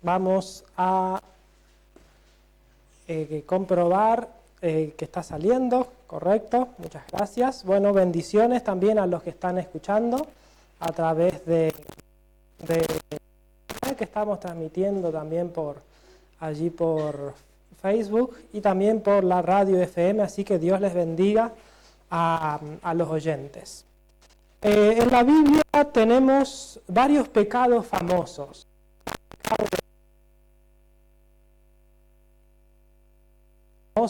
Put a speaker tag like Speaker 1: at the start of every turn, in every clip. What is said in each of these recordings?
Speaker 1: vamos a comprobar que está saliendo, correcto, muchas gracias. Bueno, bendiciones también a los que están escuchando a través de que estamos transmitiendo también allí por Facebook y también por la radio FM, así que Dios les bendiga a los oyentes. En la Biblia tenemos varios pecados famosos.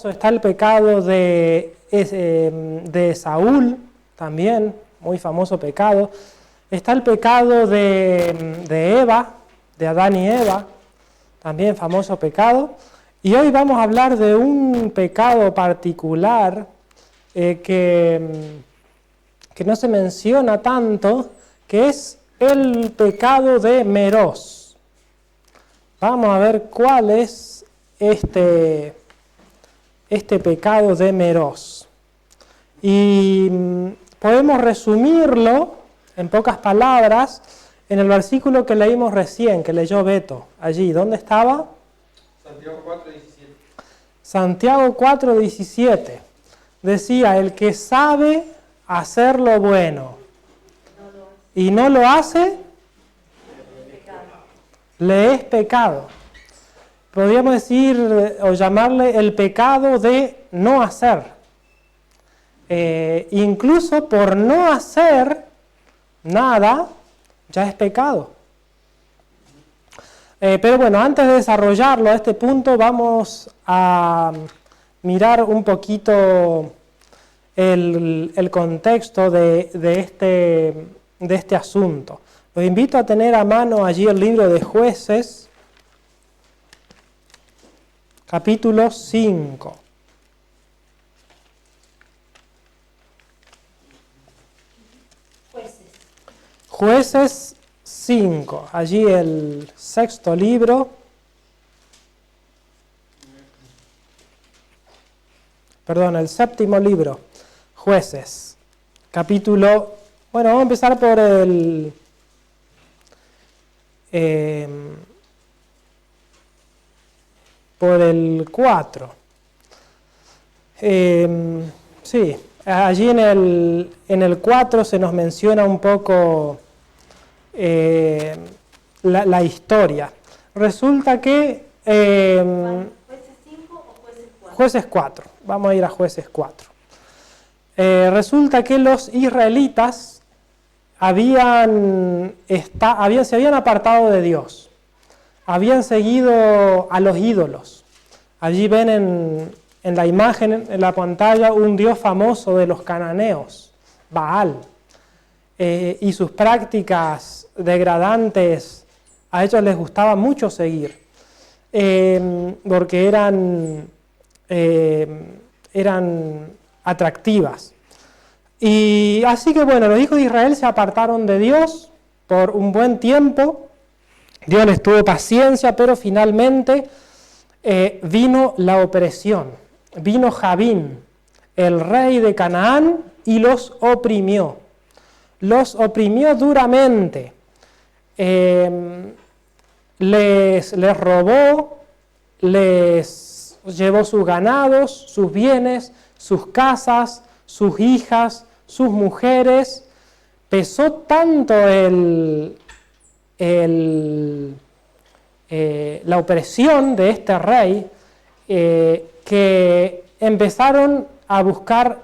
Speaker 1: Está el pecado de Saúl, también, muy famoso pecado. Está el pecado de Eva, de Adán y Eva, también famoso pecado. Y hoy vamos a hablar de un pecado particular que no se menciona tanto, que es el pecado de Meroz. Vamos a ver cuál es este pecado de Meroz. Y podemos resumirlo en pocas palabras en el versículo que leímos recién, que leyó Beto. Allí, ¿dónde estaba?
Speaker 2: Santiago 4:17.
Speaker 1: Santiago 4:17. Decía, el que sabe hacer lo bueno y no lo hace, le es pecado. Podríamos decir o llamarle el pecado de no hacer. Incluso por no hacer nada, ya es pecado. Pero bueno, antes de desarrollarlo a este punto, vamos a mirar un poquito el contexto de este asunto. Los invito a tener a mano allí el libro de Jueces, capítulo 5. Jueces 5, allí el sexto libro. Perdón, el séptimo libro, Jueces, capítulo... Bueno, vamos a empezar por el 4. Sí, allí en el 4 se nos menciona un poco la historia. Resulta que...
Speaker 3: ¿Jueces 5 o Jueces 4?
Speaker 1: Jueces 4, vamos a ir a Jueces 4. Resulta que los israelitas se habían apartado de Dios, habían seguido a los ídolos. Allí ven en la imagen, en la pantalla, un dios famoso de los cananeos, Baal, y sus prácticas degradantes a ellos les gustaba mucho seguir, porque eran atractivas. Y así que bueno, los hijos de Israel se apartaron de Dios por un buen tiempo. Dios les tuvo paciencia, pero finalmente vino la opresión. Vino Jabín, el rey de Canaán, y los oprimió. Los oprimió duramente. Les robó, les llevó sus ganados, sus bienes, sus casas, sus hijas, sus mujeres. Pesó tanto la opresión de este rey que empezaron a buscar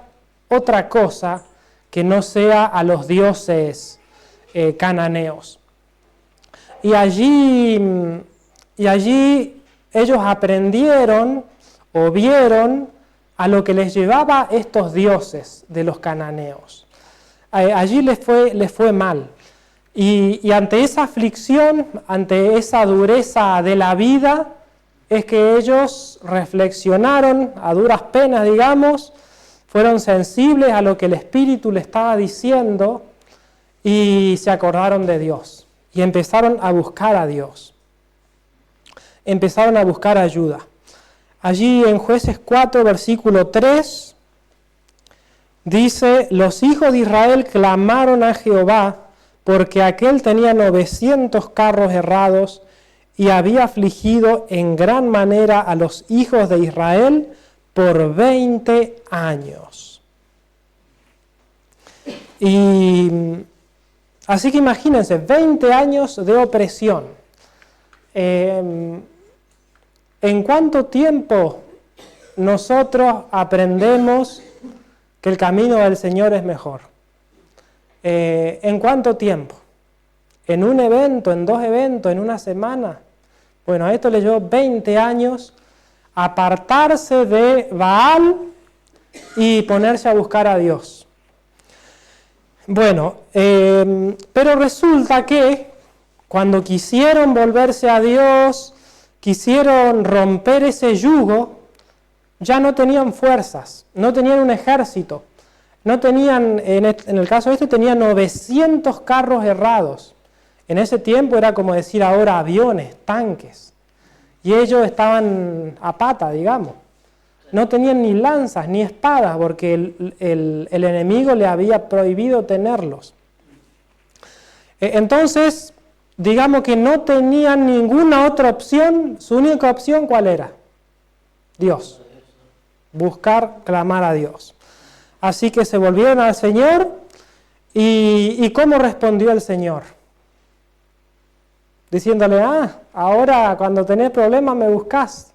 Speaker 1: otra cosa que no sea a los dioses cananeos. Y allí ellos aprendieron o vieron a lo que les llevaba estos dioses de los cananeos. Allí les fue mal. Y ante esa aflicción, ante esa dureza de la vida, es que ellos reflexionaron a duras penas, digamos, fueron sensibles a lo que el Espíritu les estaba diciendo y se acordaron de Dios. Y empezaron a buscar a Dios. Empezaron a buscar ayuda. Allí en Jueces 4, versículo 3, dice: los hijos de Israel clamaron a Jehová porque aquel tenía 900 carros herrados y había afligido en gran manera a los hijos de Israel por 20 años. Y así que imagínense, 20 años de opresión. ¿En cuánto tiempo nosotros aprendemos que el camino del Señor es mejor? ¿En cuánto tiempo? ¿En un evento, en 2 eventos, en una semana? Bueno, a esto le llevó 20 años apartarse de Baal y ponerse a buscar a Dios. Bueno, pero resulta que cuando quisieron volverse a Dios, quisieron romper ese yugo, ya no tenían fuerzas, no tenían un ejército, no tenían, en el caso este, tenían 900 carros herrados. En ese tiempo era como decir ahora aviones, tanques, y ellos estaban a pata, digamos. No tenían ni lanzas ni espadas porque el enemigo le había prohibido tenerlos. Entonces, digamos que no tenían ninguna otra opción. Su única opción, ¿cuál era? Dios. Buscar, clamar a Dios. Así que se volvieron al Señor. ¿Y cómo respondió el Señor? Diciéndole, ahora cuando tenés problemas me buscás.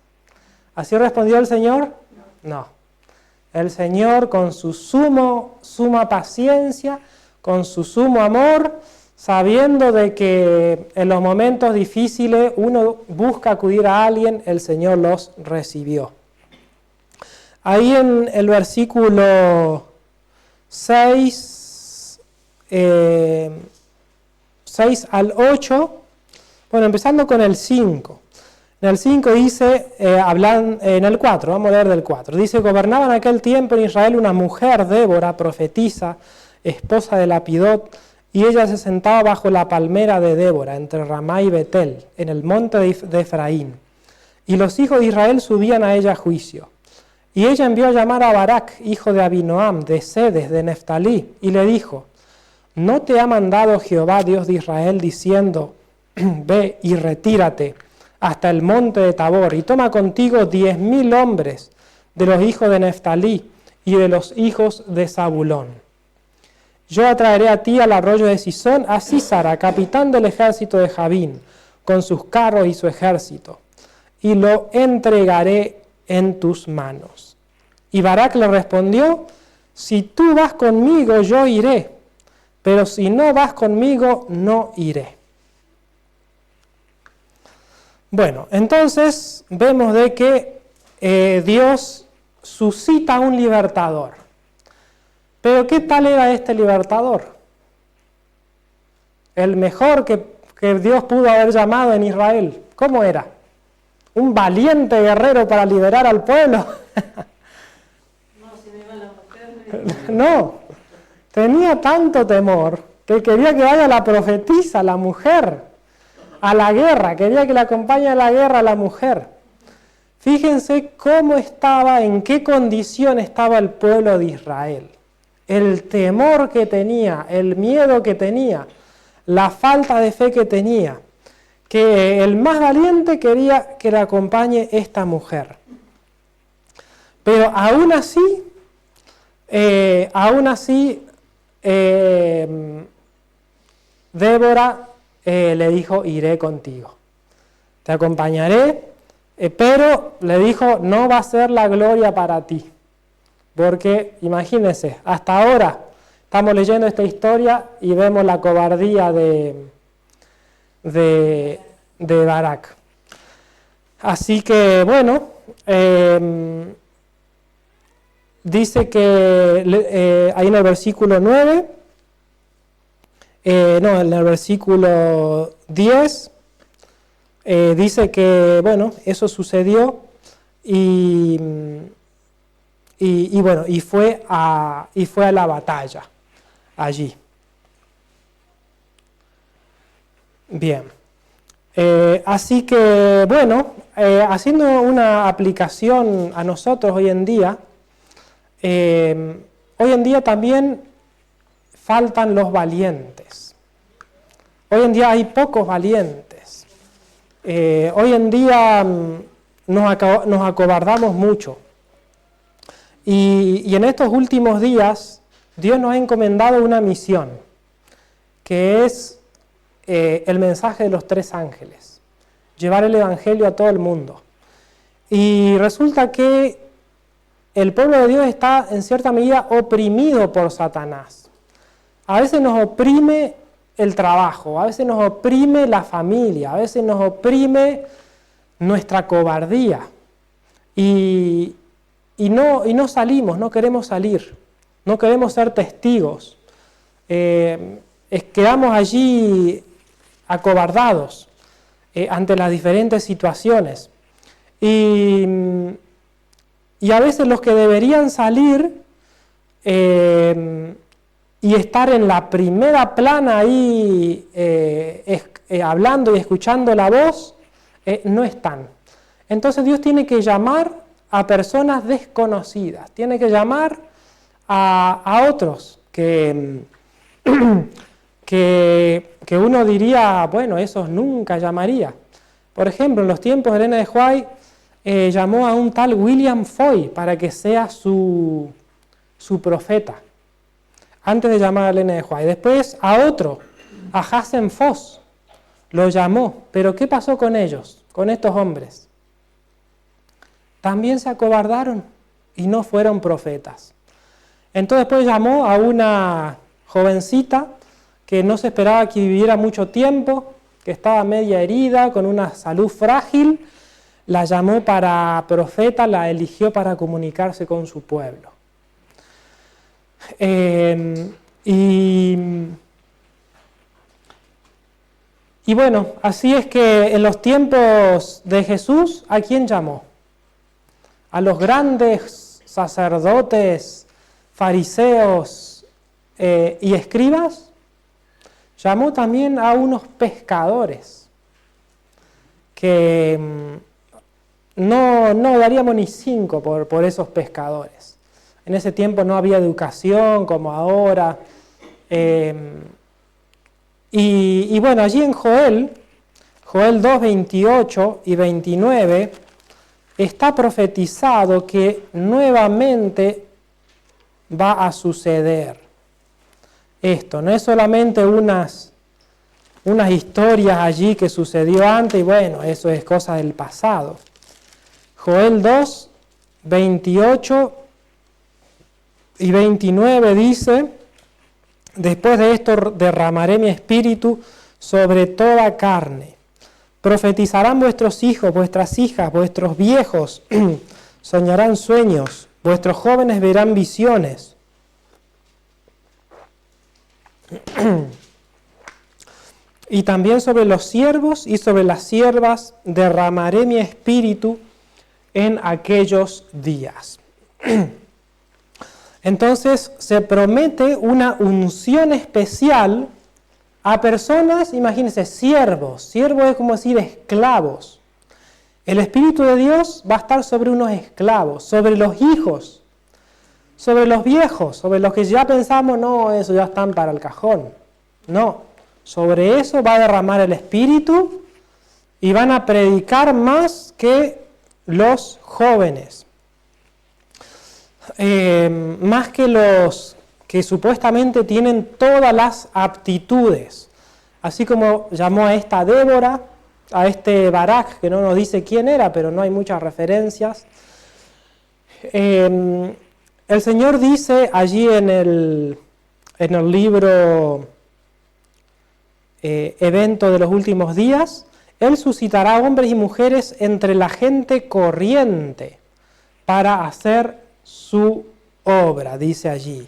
Speaker 1: ¿Así respondió el Señor? No. El Señor con su suma paciencia, con su sumo amor, sabiendo de que en los momentos difíciles uno busca acudir a alguien, el Señor los recibió. Ahí en el versículo 6 al 8, bueno, empezando con el 5. En el 5 dice, en el 4, vamos a leer del 4, dice, gobernaba en aquel tiempo en Israel una mujer, Débora, profetisa, esposa de Lapidot, y ella se sentaba bajo la palmera de Débora, entre Ramá y Betel, en el monte de Efraín. Y los hijos de Israel subían a ella a juicio. Y ella envió a llamar a Barak, hijo de Abinoam, de Sedes, de Neftalí, y le dijo, ¿no te ha mandado Jehová, Dios de Israel, diciendo, ve y retírate hasta el monte de Tabor, y toma contigo 10,000 hombres de los hijos de Neftalí y de los hijos de Zabulón? Yo atraeré a ti al arroyo de Sisón a Sísara, capitán del ejército de Jabín, con sus carros y su ejército, y lo entregaré en tus manos. Y Barak le respondió, si tú vas conmigo, yo iré, pero si no vas conmigo, no iré. Bueno, entonces vemos de que Dios suscita un libertador. Pero ¿qué tal era este libertador? El mejor que Dios pudo haber llamado en Israel. ¿Cómo era? ¿Un valiente guerrero para liberar al pueblo? No, tenía tanto temor que quería que vaya la profetisa, la mujer, a la guerra, quería que le acompañe a la guerra a la mujer. Fíjense cómo estaba, en qué condición estaba el pueblo de Israel. El temor que tenía, el miedo que tenía, la falta de fe que tenía, que el más valiente quería que le acompañe esta mujer. Pero aún así, Débora le dijo, iré contigo, te acompañaré, pero le dijo, no va a ser la gloria para ti, porque imagínense, hasta ahora estamos leyendo esta historia y vemos la cobardía de Barak. Así que bueno, dice que ahí en el versículo 9, en el versículo 10, dice que, bueno, eso sucedió y fue a la batalla allí. Bien. Así que, bueno, haciendo una aplicación a nosotros hoy en día también faltan los valientes. Hoy en día hay pocos valientes. Hoy en día nos acobardamos mucho. Y en estos últimos días, Dios nos ha encomendado una misión, que es el mensaje de los 3 ángeles, llevar el Evangelio a todo el mundo. Y resulta que el pueblo de Dios está en cierta medida oprimido por Satanás. A veces nos oprime el trabajo, a veces nos oprime la familia, a veces nos oprime nuestra cobardía. Y no salimos, no queremos salir, no queremos ser testigos. Quedamos allí acobardados ante las diferentes situaciones. Y a veces los que deberían salir y estar en la primera plana ahí hablando y escuchando la voz, no están. Entonces Dios tiene que llamar a personas desconocidas, tiene que llamar a otros que uno diría, bueno, esos nunca llamaría. Por ejemplo, en los tiempos de Elena de White, llamó a un tal William Foy para que sea su profeta, antes de llamar a Elena de White. Después a otro, a Hazen Foss, lo llamó. Pero ¿qué pasó con ellos, con estos hombres? También se acobardaron y no fueron profetas. Entonces después llamó a una jovencita que no se esperaba que viviera mucho tiempo, que estaba media herida, con una salud frágil, la llamó para profeta, la eligió para comunicarse con su pueblo. Y bueno, así es que en los tiempos de Jesús, ¿a quién llamó? A los grandes sacerdotes, fariseos y escribas. Llamó también a unos pescadores que no daríamos ni 5 por esos pescadores. En ese tiempo no había educación como ahora. Y bueno, allí en Joel 2, 28 y 29, está profetizado que nuevamente va a suceder esto. No es solamente unas historias allí que sucedió antes y bueno, eso es cosa del pasado. Joel 2, 28 y 29 dice: después de esto derramaré mi espíritu sobre toda carne. Profetizarán vuestros hijos, vuestras hijas, vuestros viejos soñarán sueños, vuestros jóvenes verán visiones. Y también sobre los siervos y sobre las siervas derramaré mi espíritu en aquellos días. Entonces se promete una unción especial a personas, imagínense, siervos. Siervos es como decir esclavos. El Espíritu de Dios va a estar sobre unos esclavos, sobre los hijos, sobre los viejos, sobre los que ya pensamos, no, eso ya están para el cajón. No, sobre eso va a derramar el Espíritu y van a predicar más que los jóvenes. Más que los que supuestamente tienen todas las aptitudes. Así como llamó a esta Débora, a este Barak, que no nos dice quién era, pero no hay muchas referencias. El Señor dice allí en el libro Evento de los Últimos Días, Él suscitará hombres y mujeres entre la gente corriente para hacer su obra, dice allí.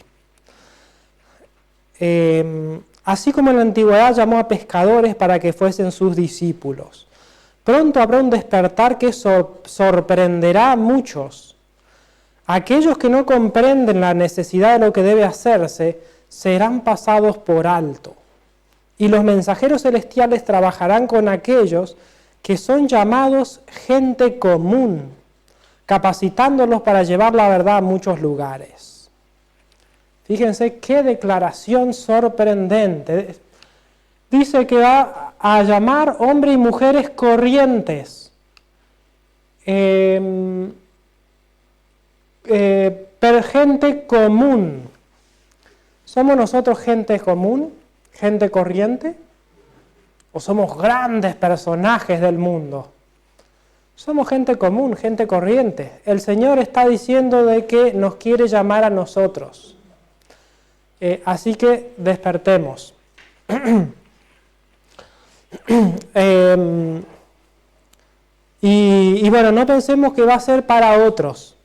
Speaker 1: Así como en la antigüedad llamó a pescadores para que fuesen sus discípulos. Pronto habrá un despertar que sorprenderá a muchos. Aquellos que no comprenden la necesidad de lo que debe hacerse serán pasados por alto. Y los mensajeros celestiales trabajarán con aquellos que son llamados gente común, capacitándolos para llevar la verdad a muchos lugares. Fíjense qué declaración sorprendente. dice que va a llamar hombres y mujeres corrientes, gente común. ¿Somos nosotros gente común, gente corriente? ¿O somos grandes personajes del mundo? Somos gente común, gente corriente. El Señor está diciendo de que nos quiere llamar a nosotros. Así que despertemos. Y bueno, no pensemos que va a ser para otros,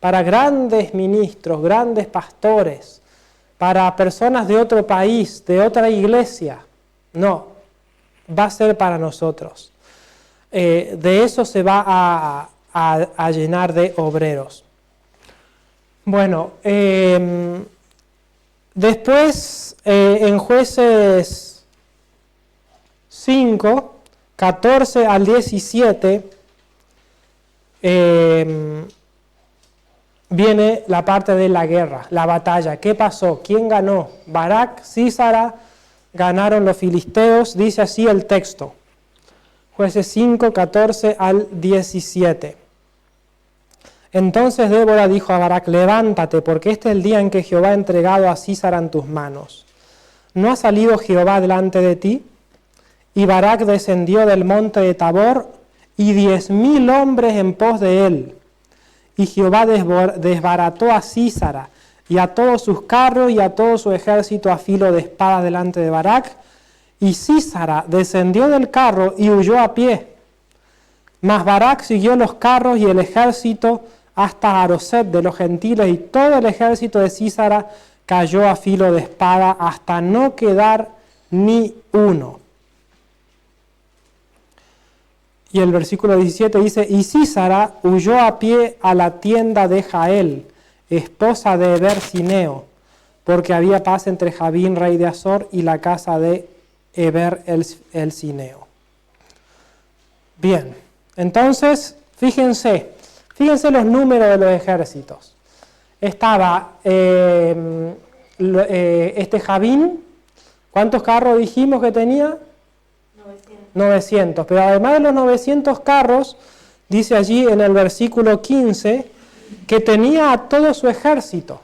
Speaker 1: para grandes ministros, grandes pastores, para personas de otro país, de otra iglesia. No, va a ser para nosotros. De eso se va a llenar de obreros. Bueno, después en Jueces 5, 14 al 17, viene la parte de la guerra, la batalla. ¿Qué pasó? ¿Quién ganó? Barak, Sísara, ganaron los filisteos, dice así el texto. Jueces 5, 14 al 17. Entonces Débora dijo a Barak: levántate, porque este es el día en que Jehová ha entregado a Sísara en tus manos. ¿No ha salido Jehová delante de ti? Y Barak descendió del monte de Tabor, y 10,000 hombres en pos de él. Y Jehová desbarató a Sísara, y a todos sus carros, y a todo su ejército a filo de espada delante de Barak. Y Sísara descendió del carro y huyó a pie. Mas Barak siguió los carros y el ejército hasta Aroset de los gentiles, y todo el ejército de Sísara cayó a filo de espada hasta no quedar ni uno. Y el versículo 17 dice: y Sísara huyó a pie a la tienda de Jael, esposa de Eber-Sineo, porque había paz entre Jabín, rey de Azor, y la casa de Eber el Sineo. Bien, entonces, fíjense los números de los ejércitos. Estaba este Jabín, ¿cuántos carros dijimos que tenía? 900. Pero además de los 900 carros, dice allí en el versículo 15, que tenía a todo su ejército.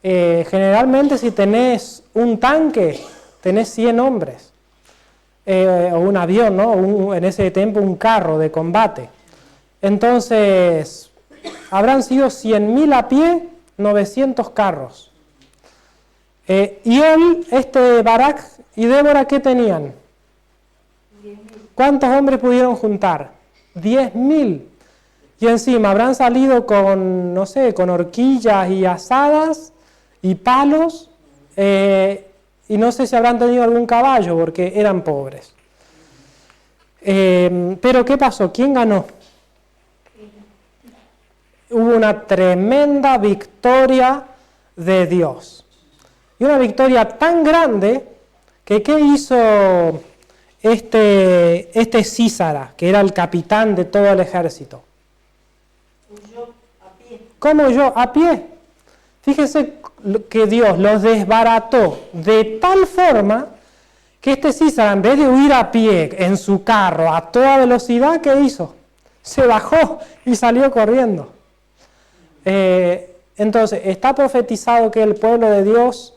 Speaker 1: Generalmente si tenés un tanque, tenés 100 hombres. O un avión, ¿no? En ese tiempo un carro de combate. Entonces, habrán sido 100.000 a pie, 900 carros. Y Barak y Débora, ¿qué tenían?
Speaker 3: 10.000.
Speaker 1: ¿Cuántos hombres pudieron juntar? 10.000. Y encima habrán salido con, no sé, con horquillas y asadas y palos, y no sé si habrán tenido algún caballo porque eran pobres. Pero ¿qué pasó? ¿Quién ganó? Hubo una tremenda victoria de Dios. Y una victoria tan grande que ¿qué hizo este Sísara, que era el capitán de todo el ejército?
Speaker 3: Huyó a pie.
Speaker 1: ¿Cómo huyó? A pie. Fíjense que Dios los desbarató de tal forma que este Sísara, en vez de huir a pie en su carro a toda velocidad, ¿qué hizo? Se bajó y salió corriendo. Entonces, está profetizado que el pueblo de Dios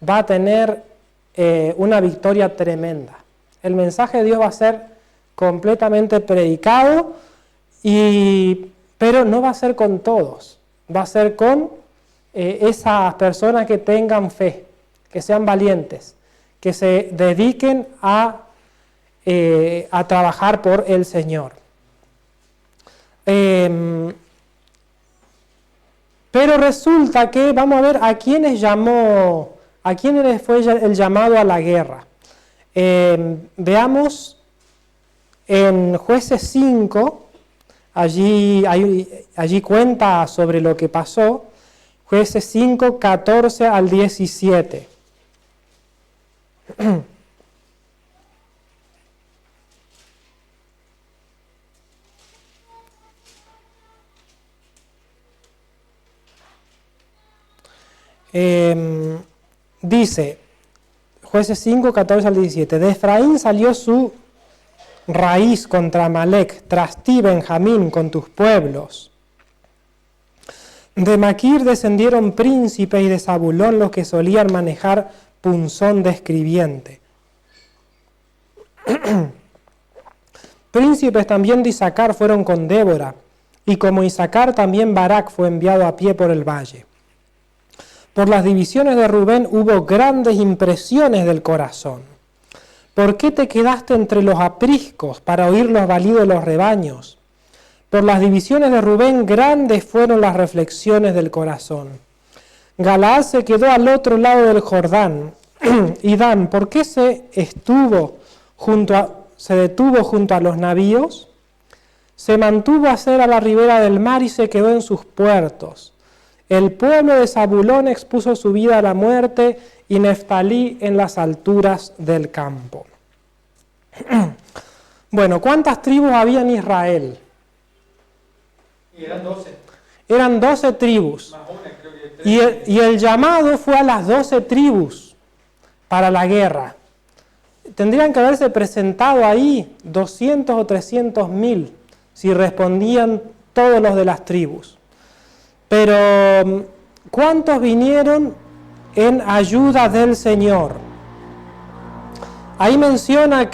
Speaker 1: va a tener una victoria tremenda. El mensaje de Dios va a ser completamente predicado, pero no va a ser con todos. Va a ser con esas personas que tengan fe, que sean valientes, que se dediquen a trabajar por el Señor. Pero resulta que, vamos a ver a quiénes fue el llamado a la guerra. Veamos en Jueces 5, allí cuenta sobre lo que pasó, Jueces 5, 14 al 17. Dice, Jueces 5, 14 al 17. De Efraín salió su raíz contra Amalec, tras ti, Benjamín, con tus pueblos. De Maquir descendieron príncipes y de Zabulón los que solían manejar punzón de escribiente. Príncipes también de Isaacar fueron con Débora, y como Isaacar también Barak fue enviado a pie por el valle. Por las divisiones de Rubén hubo grandes impresiones del corazón. ¿Por qué te quedaste entre los apriscos para oír los balidos de los rebaños? Por las divisiones de Rubén grandes fueron las reflexiones del corazón. Galaad se quedó al otro lado del Jordán. Y Dan, ¿por qué se detuvo junto a los navíos? Se mantuvo a ser a la ribera del mar y se quedó en sus puertos. El pueblo de Zabulón expuso su vida a la muerte y Neftalí en las alturas del campo. Bueno, ¿cuántas tribus había en Israel?
Speaker 2: Y eran 12.
Speaker 1: Eran 12 tribus.
Speaker 2: Más una, creo que 13.
Speaker 1: Y el llamado fue a las 12 tribus para la guerra. Tendrían que haberse presentado ahí 200 o 300 mil si respondían todos los de las tribus. Pero, ¿cuántos vinieron en ayuda del Señor? Ahí menciona,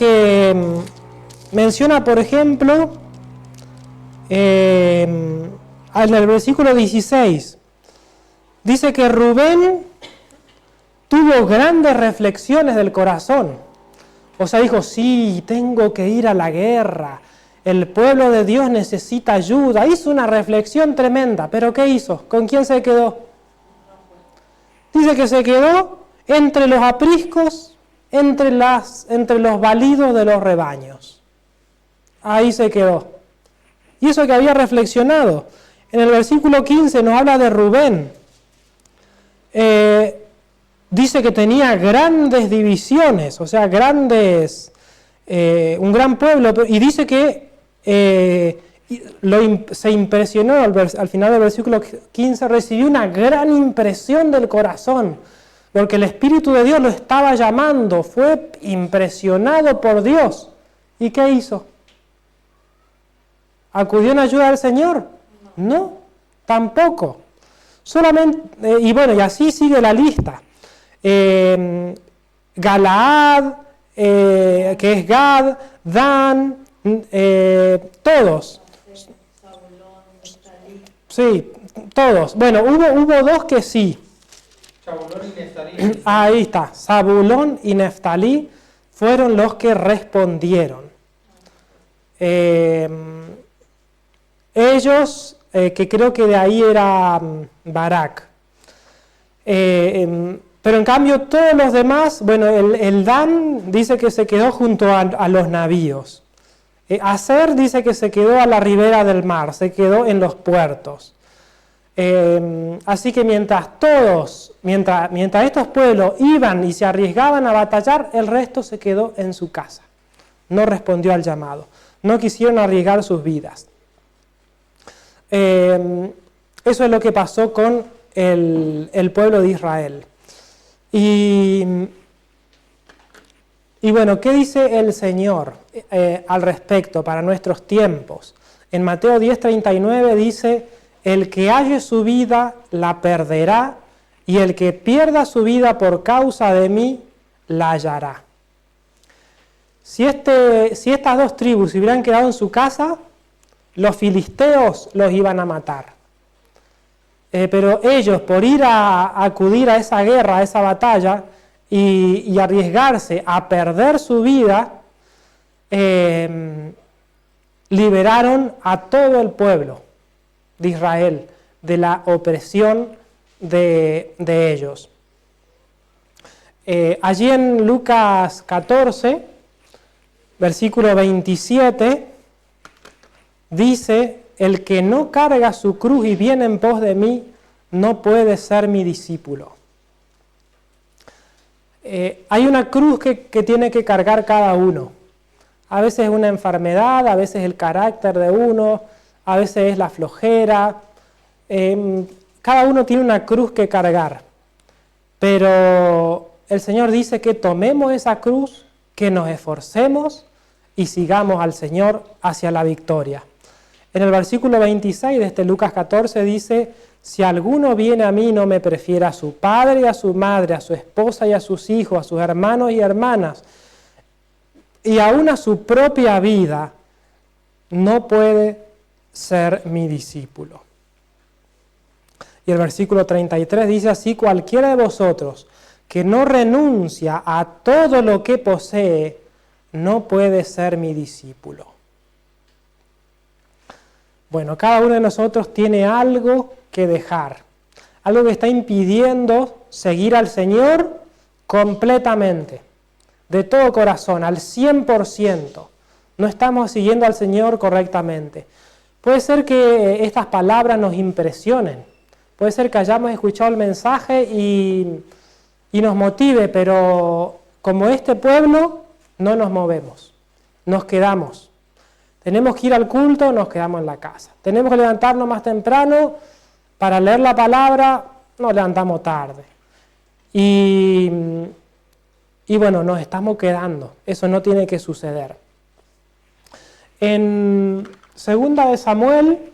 Speaker 1: por ejemplo, en el versículo 16, dice que Rubén tuvo grandes reflexiones del corazón. O sea, dijo, sí, tengo que ir a la guerra. El pueblo de Dios necesita ayuda. Hizo una reflexión tremenda, pero ¿qué hizo? ¿Con quién se quedó? Dice que se quedó entre los apriscos, entre los balidos de los rebaños. Ahí se quedó. Y eso que había reflexionado. En el versículo 15 nos habla de Rubén. Dice que tenía grandes divisiones, o sea, un gran pueblo, y dice que se impresionó al final del versículo 15, recibió una gran impresión del corazón, porque el Espíritu de Dios lo estaba llamando, fue impresionado por Dios. ¿Y qué hizo? ¿Acudió en ayuda del Señor? No, tampoco. Solamente, y bueno, y así sigue la lista. Galaad, que es Gad, Dan, todos. Sí, todos. Bueno, hubo dos que sí.
Speaker 2: Zabulón y Neftalí.
Speaker 1: Ahí está, Zabulón y Neftalí fueron los que respondieron. Ellos, que creo que de ahí era Barak. Pero en cambio todos los demás, bueno, el Dan dice que se quedó junto a los navíos. Aser dice que se quedó a la ribera del mar, se quedó en los puertos. Así que mientras estos pueblos iban y se arriesgaban a batallar, el resto se quedó en su casa. No respondió al llamado, no quisieron arriesgar sus vidas. Eso es lo que pasó con el pueblo de Israel. Y bueno, ¿qué dice el Señor al respecto para nuestros tiempos? En Mateo 10:39 dice, el que halle su vida la perderá, y el que pierda su vida por causa de mí la hallará. Si estas dos tribus se hubieran quedado en su casa, los filisteos los iban a matar. Pero ellos, por ir a acudir a esa guerra, a esa batalla, y arriesgarse a perder su vida, liberaron a todo el pueblo de Israel de la opresión de ellos. Allí en Lucas 14, versículo 27, dice, el que no carga su cruz y viene en pos de mí, no puede ser mi discípulo. Hay una cruz que tiene que cargar cada uno. A veces es una enfermedad, a veces el carácter de uno, a veces es la flojera. Cada uno tiene una cruz que cargar. Pero el Señor dice que tomemos esa cruz, que nos esforcemos y sigamos al Señor hacia la victoria. En el versículo 26 de este Lucas 14 dice: si alguno viene a mí y no me prefiere a su padre y a su madre, a su esposa y a sus hijos, a sus hermanos y hermanas, y aún a su propia vida, no puede ser mi discípulo. Y el versículo 33 dice así: cualquiera de vosotros que no renuncia a todo lo que posee, no puede ser mi discípulo. Bueno, cada uno de nosotros tiene algo que dejar, algo que está impidiendo seguir al Señor completamente, de todo corazón, al 100%. No estamos siguiendo al Señor correctamente. Puede ser que estas palabras nos impresionen, puede ser que hayamos escuchado el mensaje y nos motive, pero como este pueblo no nos movemos, nos quedamos. Tenemos que ir al culto, nos quedamos en la casa. Tenemos que levantarnos más temprano para leer la palabra, nos levantamos tarde. Y bueno, nos estamos quedando. Eso no tiene que suceder. En 2 de Samuel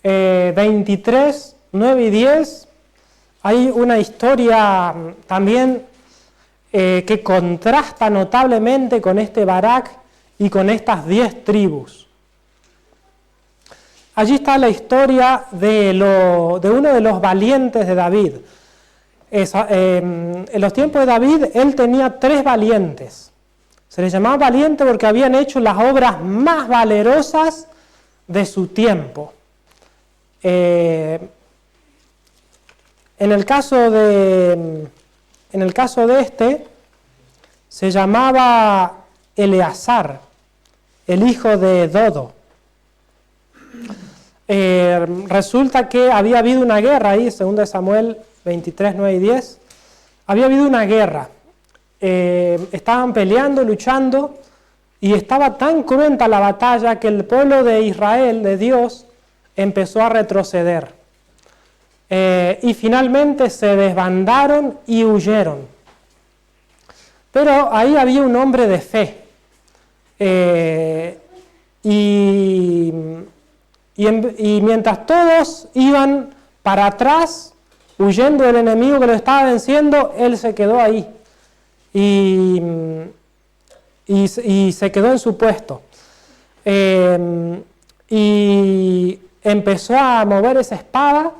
Speaker 1: 23, 9 y 10, hay una historia también que contrasta notablemente con este Barak y con estas 10 tribus. Allí está la historia de uno de los valientes de David. En los tiempos de David, él tenía 3 valientes. Se les llamaba valiente porque habían hecho las obras más valerosas de su tiempo. En el caso de este, se llamaba Eleazar, el hijo de Dodo. Resulta que había habido una guerra ahí, 2 Samuel 23, 9 y 10. Había habido una guerra. Estaban peleando, luchando, y estaba tan cruenta la batalla que el pueblo de Israel, de Dios, empezó a retroceder. Y finalmente se desbandaron y huyeron. Pero ahí había un hombre de fe. Y mientras todos iban para atrás, huyendo del enemigo que lo estaba venciendo, él se quedó ahí. Y se quedó en su puesto. Y empezó a mover esa espada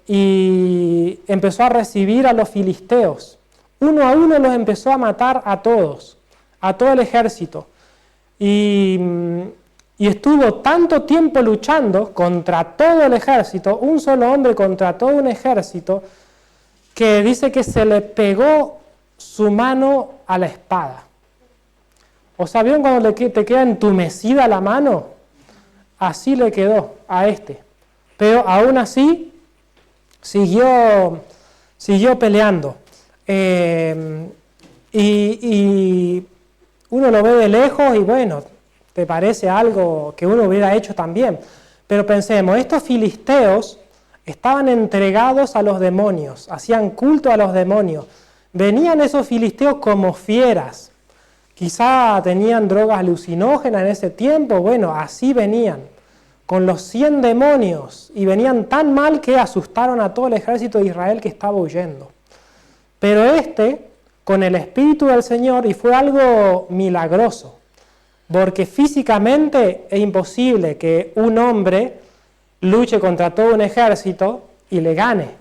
Speaker 1: y empezó a recibir a los filisteos. Uno a uno los empezó a matar a todos, a todo el ejército. Y estuvo tanto tiempo luchando contra todo el ejército, un solo hombre contra todo un ejército, que dice que se le pegó su mano a la espada. ¿O sabían cuando te queda entumecida la mano? Así le quedó a este. Pero aún así siguió peleando. Y uno lo ve de lejos y bueno, te parece algo que uno hubiera hecho también. Pero pensemos, estos filisteos estaban entregados a los demonios, hacían culto a los demonios. Venían esos filisteos como fieras. Quizá tenían drogas alucinógenas en ese tiempo, bueno, así venían, con los 100 demonios, y venían tan mal que asustaron a todo el ejército de Israel que estaba huyendo. Pero con el Espíritu del Señor, y fue algo milagroso, porque físicamente es imposible que un hombre luche contra todo un ejército y le gane.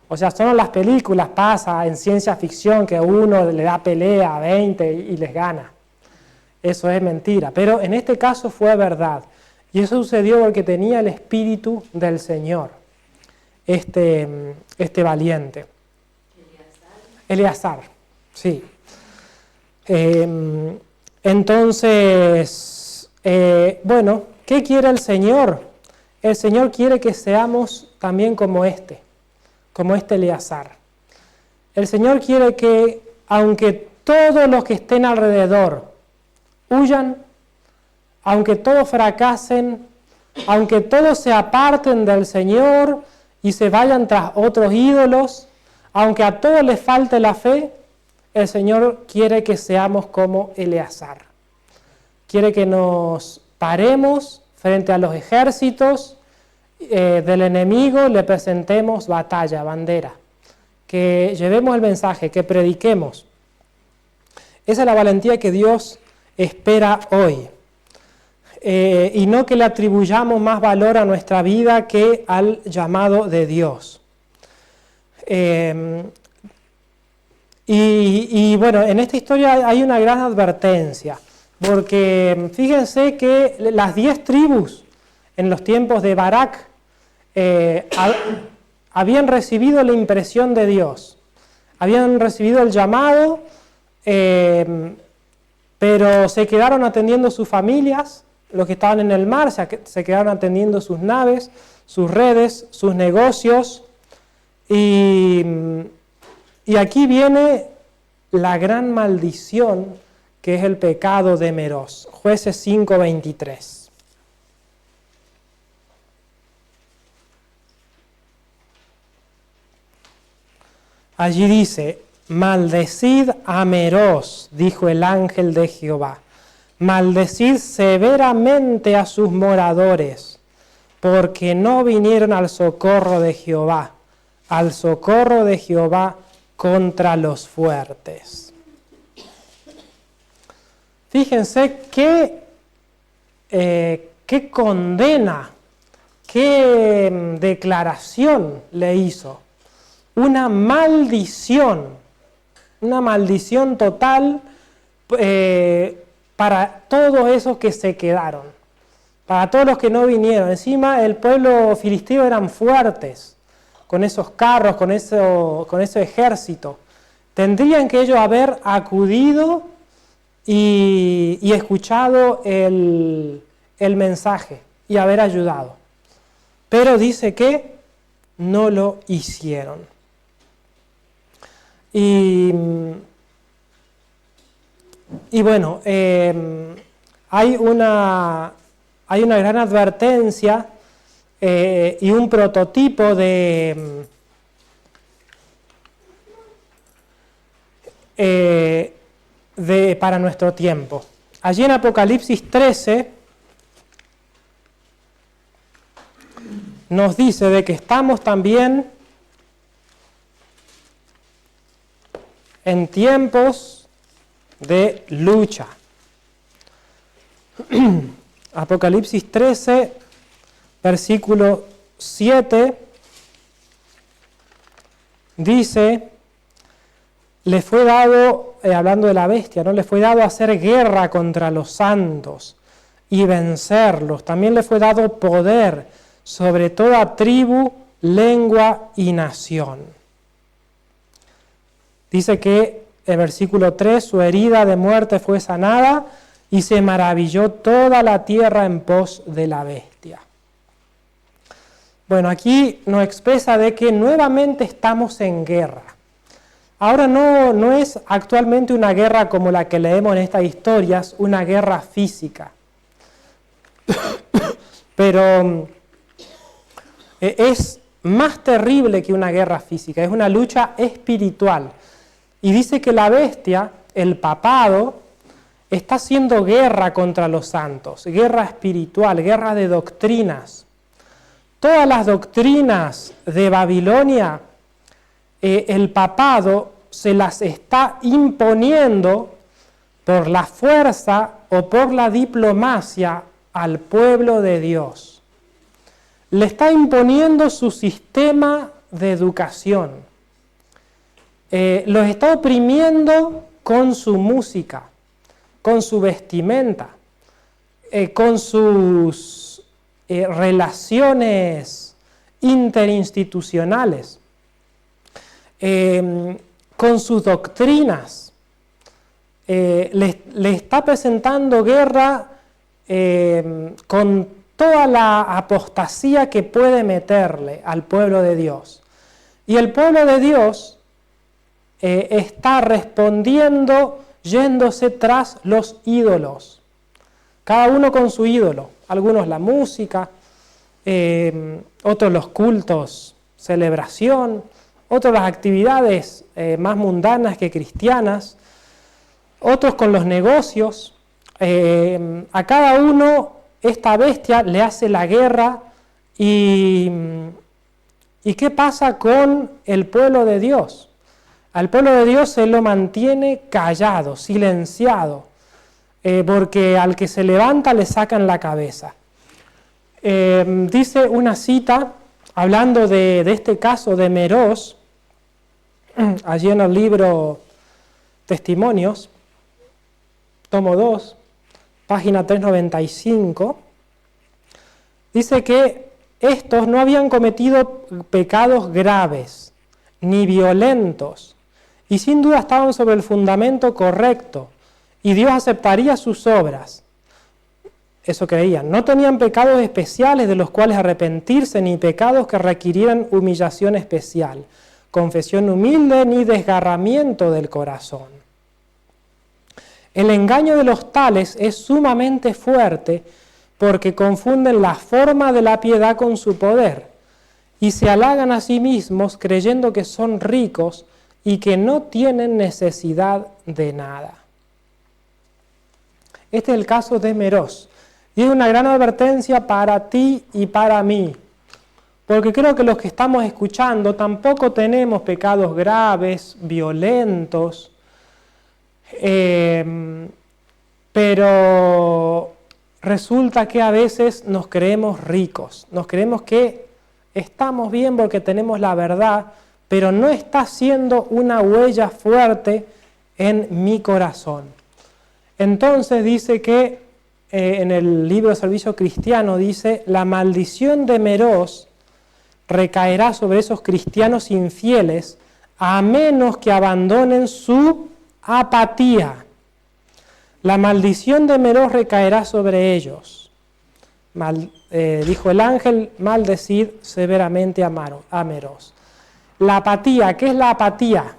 Speaker 1: O sea, solo en las películas pasa en ciencia ficción que uno le da pelea a 20 y les gana. Eso es mentira, pero en este caso fue verdad. Y eso sucedió porque tenía el Espíritu del Señor, este valiente. Eleazar, sí. Entonces, bueno, ¿qué quiere el Señor? El Señor quiere que seamos también como este Eleazar. El Señor quiere que, aunque todos los que estén alrededor huyan, aunque todos fracasen, aunque todos se aparten del Señor y se vayan tras otros ídolos, aunque a todos les falte la fe, el Señor quiere que seamos como Eleazar. Quiere que nos paremos frente a los ejércitos del enemigo, le presentemos batalla, bandera, que llevemos el mensaje, que prediquemos. Esa es la valentía que Dios espera hoy. Y no que le atribuyamos más valor a nuestra vida que al llamado de Dios. Y bueno, en esta historia hay una gran advertencia, porque fíjense que las 10 tribus en los tiempos de Barak habían recibido la impresión de Dios, habían recibido el llamado, pero se quedaron atendiendo sus familias, los que estaban en el mar se quedaron atendiendo sus naves, sus redes, sus negocios, y aquí viene la gran maldición que es el pecado de Meroz. Jueces 5:23. Allí dice: maldecid a Meroz, dijo el ángel de Jehová, maldecid severamente a sus moradores, porque no vinieron al socorro de Jehová contra los fuertes. Fíjense qué condena, qué declaración le hizo. Una maldición total para todos esos que se quedaron, para todos los que no vinieron. Encima el pueblo filisteo eran fuertes, con esos carros, con ese ejército. Tendrían que ellos haber acudido y escuchado el mensaje y haber ayudado. Pero dice que no lo hicieron. Y bueno, hay una gran advertencia y un prototipo para nuestro tiempo. Allí en Apocalipsis 13 nos dice de que estamos también en tiempos de lucha. Apocalipsis 13, versículo 7, dice: le fue dado, hablando de la bestia, ¿no? Le fue dado hacer guerra contra los santos y vencerlos. También le fue dado poder sobre toda tribu, lengua y nación. Dice que el versículo 3, su herida de muerte fue sanada y se maravilló toda la tierra en pos de la bestia. Bueno, aquí nos expresa de que nuevamente estamos en guerra. Ahora no es actualmente una guerra como la que leemos en estas historias, una guerra física. Pero es más terrible que una guerra física, es una lucha espiritual. Y dice que la bestia, el papado, está haciendo guerra contra los santos, guerra espiritual, guerra de doctrinas. Todas las doctrinas de Babilonia, el papado se las está imponiendo por la fuerza o por la diplomacia al pueblo de Dios. Le está imponiendo su sistema de educación. Los está oprimiendo con su música, con su vestimenta, con sus relaciones interinstitucionales, con sus doctrinas. Le está presentando guerra con toda la apostasía que puede meterle al pueblo de Dios. Y el pueblo de Dios está respondiendo yéndose tras los ídolos, cada uno con su ídolo, algunos la música, otros los cultos celebración, otros las actividades más mundanas que cristianas, otros con los negocios. A cada uno esta bestia le hace la guerra. ¿Y qué pasa con el pueblo de Dios? Al pueblo de Dios se lo mantiene callado, silenciado, porque al que se levanta le sacan la cabeza. Dice una cita, hablando de este caso de Meroz, allí en el libro Testimonios, tomo 2, página 395, dice que estos no habían cometido pecados graves, ni violentos, y sin duda estaban sobre el fundamento correcto, y Dios aceptaría sus obras. Eso creían. No tenían pecados especiales de los cuales arrepentirse, ni pecados que requirieran humillación especial, confesión humilde, ni desgarramiento del corazón. El engaño de los tales es sumamente fuerte, porque confunden la forma de la piedad con su poder, y se halagan a sí mismos creyendo que son ricos y que no tienen necesidad de nada. Este es el caso de Meroz, y es una gran advertencia para ti y para mí, porque creo que los que estamos escuchando tampoco tenemos pecados graves, violentos, pero resulta que a veces nos creemos ricos, nos creemos que estamos bien porque tenemos la verdad, pero no está haciendo una huella fuerte en mi corazón. Entonces dice que en el libro Servicio Cristiano dice, la maldición de Meroz recaerá sobre esos cristianos infieles a menos que abandonen su apatía. La maldición de Meroz recaerá sobre ellos. Dijo el ángel, maldecid severamente a Meroz. La apatía, ¿qué es la apatía?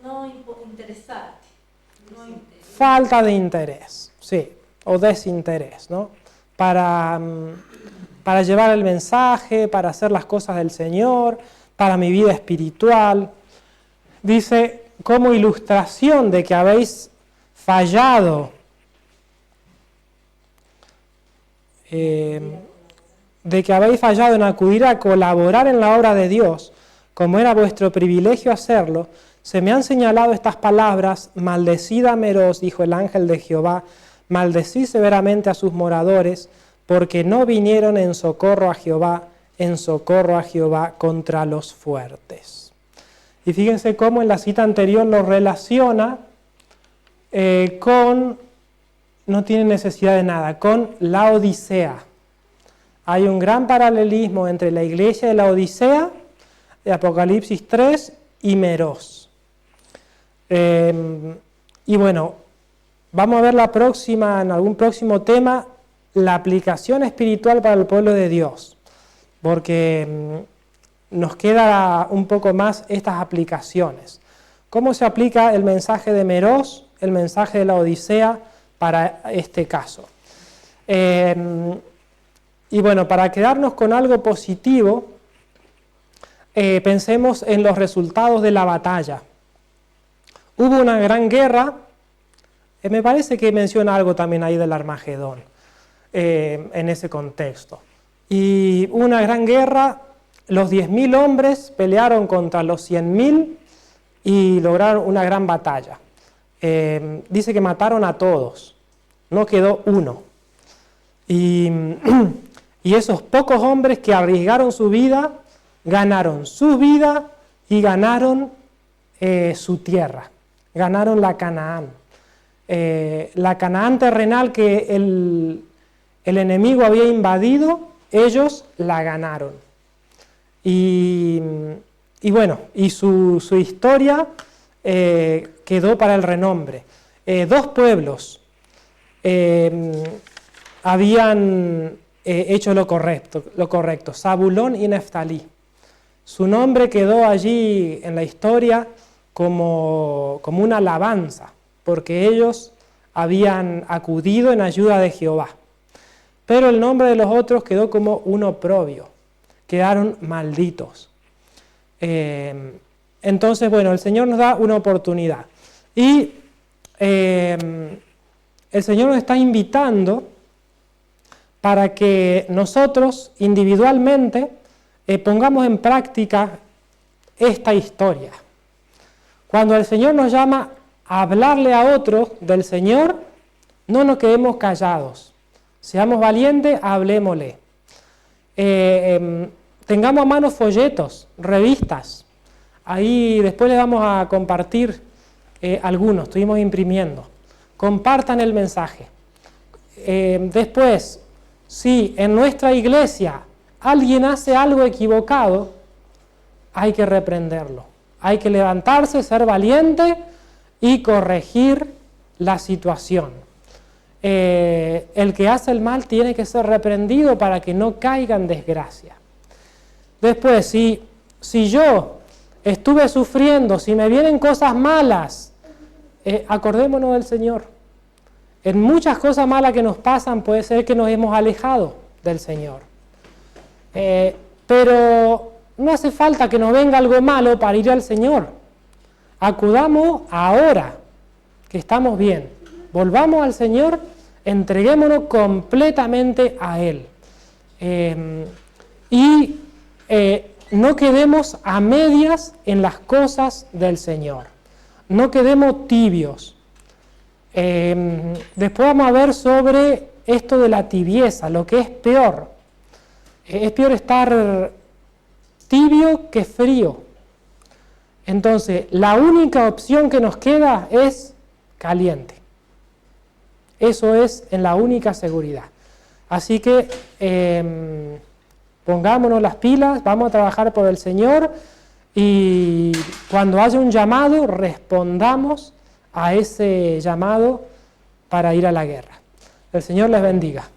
Speaker 3: No interesarte.
Speaker 1: Falta de interés, sí, o desinterés, ¿no? Para llevar el mensaje, para hacer las cosas del Señor, para mi vida espiritual. Dice, como ilustración de que habéis fallado, en acudir a colaborar en la obra de Dios, como era vuestro privilegio hacerlo, se me han señalado estas palabras, maldecid a Meroz, dijo el ángel de Jehová, maldecid severamente a sus moradores, porque no vinieron en socorro a Jehová contra los fuertes. Y fíjense cómo en la cita anterior lo relaciona con, no tiene necesidad de nada, con la Odisea. Hay un gran paralelismo entre la iglesia de la Odisea, de Apocalipsis 3, y Meroz. Y bueno, vamos a ver en algún próximo tema, la aplicación espiritual para el pueblo de Dios, porque nos queda un poco más estas aplicaciones. ¿Cómo se aplica el mensaje de Meroz, el mensaje de la Odisea para este caso? Y bueno, para quedarnos con algo positivo, pensemos en los resultados de la batalla. Hubo una gran guerra, me parece que menciona algo también ahí del Armagedón, en ese contexto. Y hubo una gran guerra, los 10.000 hombres pelearon contra los 100.000 y lograron una gran batalla. Dice que mataron a todos, no quedó uno. Y esos pocos hombres que arriesgaron su vida, ganaron su vida y ganaron su tierra, ganaron la Canaán. La Canaán terrenal que el enemigo había invadido, ellos la ganaron. Y bueno, y su historia quedó para el renombre. Dos pueblos habían hecho lo correcto, Zabulón y Neftalí. Su nombre quedó allí en la historia como una alabanza, porque ellos habían acudido en ayuda de Jehová. pero el nombre de los otros quedó como un oprobio, quedaron malditos. Entonces, bueno, el Señor nos da una oportunidad. Y el Señor nos está invitando para que nosotros individualmente pongamos en práctica esta historia. Cuando el Señor nos llama a hablarle a otros del Señor, no nos quedemos callados. Seamos valientes, hablémosle. Tengamos a mano folletos, revistas. Ahí después les vamos a compartir algunos, estuvimos imprimiendo. Compartan el mensaje. Después, si en nuestra iglesia alguien hace algo equivocado, hay que reprenderlo. Hay que levantarse, ser valiente y corregir la situación. El que hace el mal tiene que ser reprendido para que no caiga en desgracia. Después, si yo estuve sufriendo, si me vienen cosas malas, acordémonos del Señor. En muchas cosas malas que nos pasan puede ser que nos hemos alejado del Señor. Pero no hace falta que nos venga algo malo para ir al Señor. Acudamos ahora que estamos bien. Volvamos al Señor, entreguémonos completamente a Él. No quedemos a medias en las cosas del Señor. No quedemos tibios. Después vamos a ver sobre esto de la tibieza, lo que es peor. Es peor estar tibio que frío. Entonces, la única opción que nos queda es caliente. Eso es en la única seguridad. Así que pongámonos las pilas, vamos a trabajar por el Señor y cuando haya un llamado, respondamos a ese llamado para ir a la guerra. El Señor les bendiga.